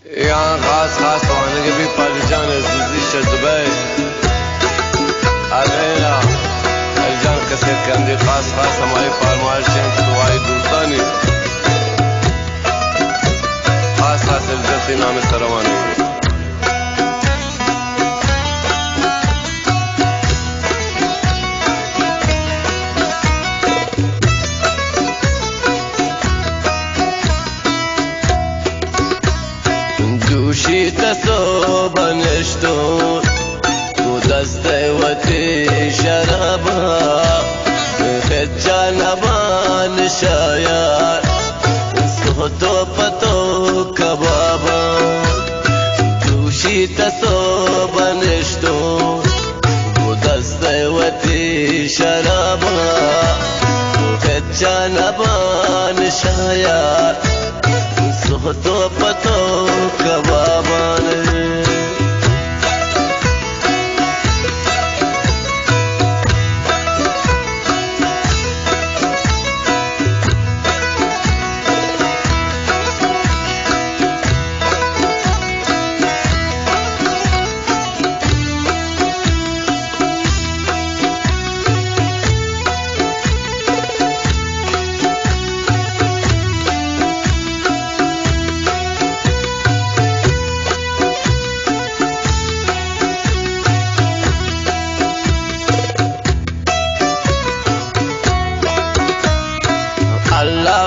यहाँ खास होने के भी पाकिस्तान अजीजी शर्तबे अरेना अलजान कसेर के अंदर खास हमारी फरमाइश हैं दुआई दोस्तानी खास इज्जत नाम सरवानी دوشی تسو بنشتون تو دست وتی شرابا خد جانبان شاید سوتو پتو کبابا دوشی تسو بنشتون تو دست وتی شرابا خد جانبان شاید تو پتو کبابانه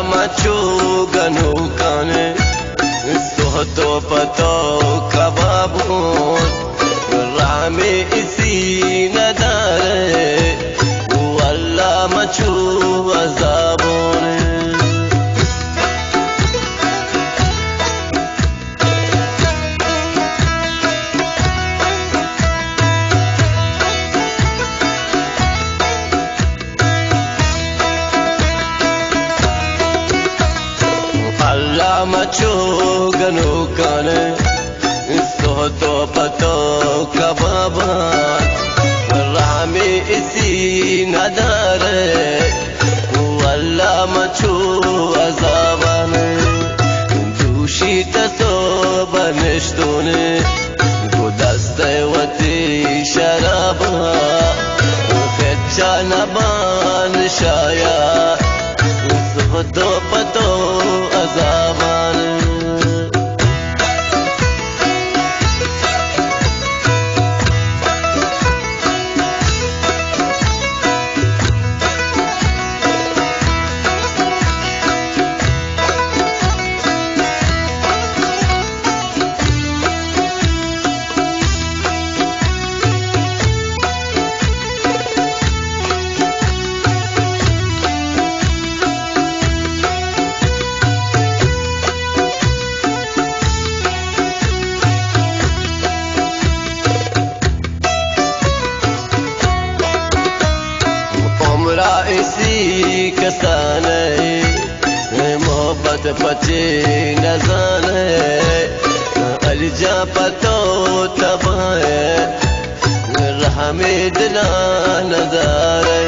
مچو گنو کانے سوتو پتو کبابون رامی اسی ندارے واللہ مچو عذابون مچو گنو کانے سوتو پتو کبابان رامی اسی ندارے واللہ مچو عذابان جوشی تسو بنشتونے تو دست وتی شرابا خچا نبان شاید سوتو پتو عذابان इसी कसाने मोहब्बत पचे न जाने अलजा पतो तबाए राह में दिला नजारे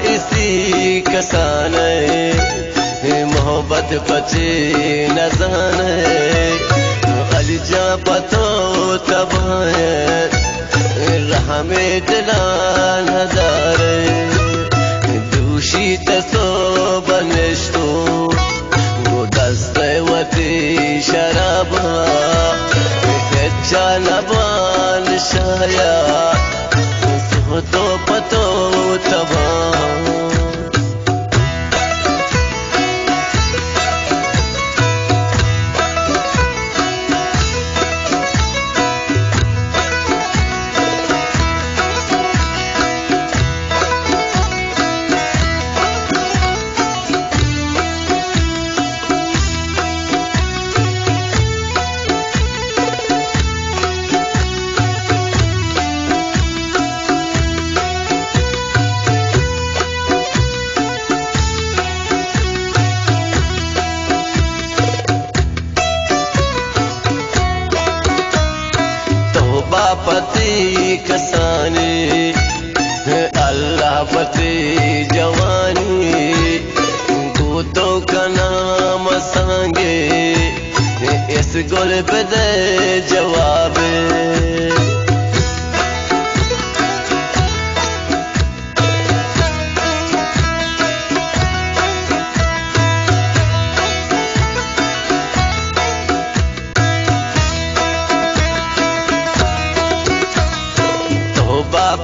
इसी कसाने मोहब्बत पचे न जाने अलजा पतो तबाए राह में दिला नजारे दूषी तसो बनिश्तो वो दस्त वती शराबा कच्चा नबान शायद तो पतो तबा گل بده جوابه.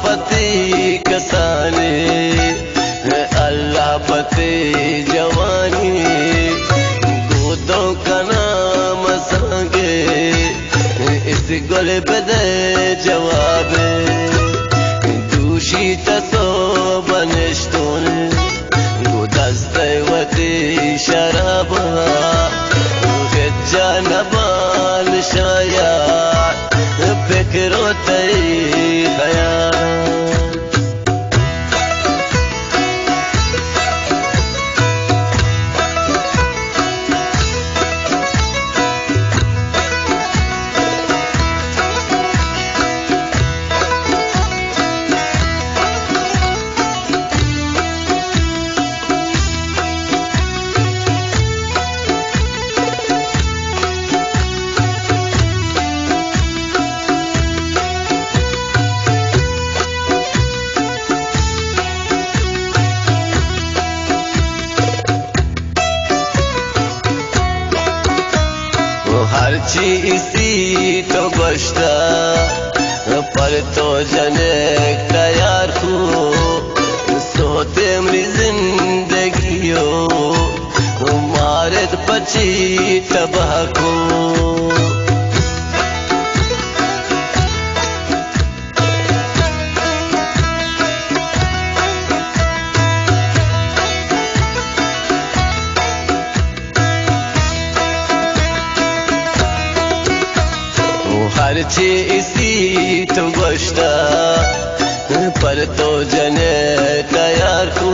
पति कसाने अल्लाह पति जवानी गोदों का नाम संगे इस गुल बदे जवाबे दूषी तसो बनश्तोन गुदस्ते वती शराबा जानबान शाया फिक्रो तई खयाल हर चीज़ी तो बश्ता पर तो जने तैयार को सोते मेरी जिंदगी हो मारे तो पची तबाह को हर चीज़ी तो बश्ता पर तो जने तैयार को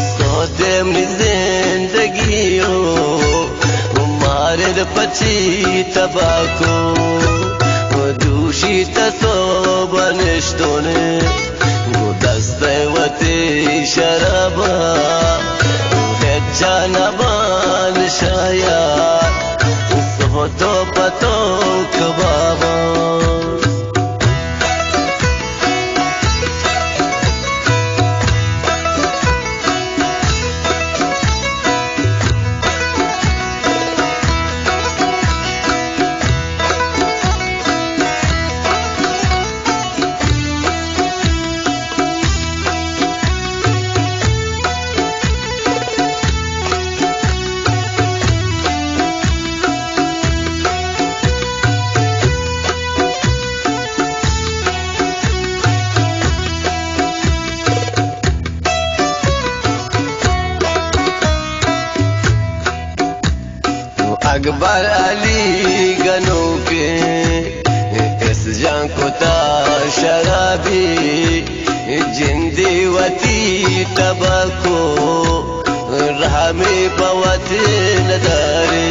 सोते मेरी जिंदगी हो मारे द पची तबाह को दूषी तसो बनश्तोने गुदस्ते वती शराबा जानबान शाया तो पतो कबाबा अकबर अली गनों के इस जान को ता शराबी जिंदी वती तबको राह में पवत नदारे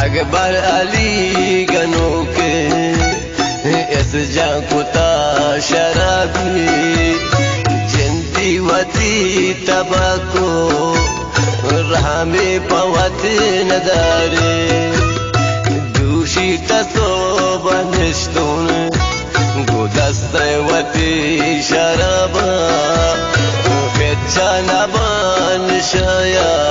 अकबर अली गनों के इस जान को ता शराबी जिंदी वती तबको राह में पवत नदारे दूषी तसो बनश्तोन गुदस्ते वती शराबा जानबान शाया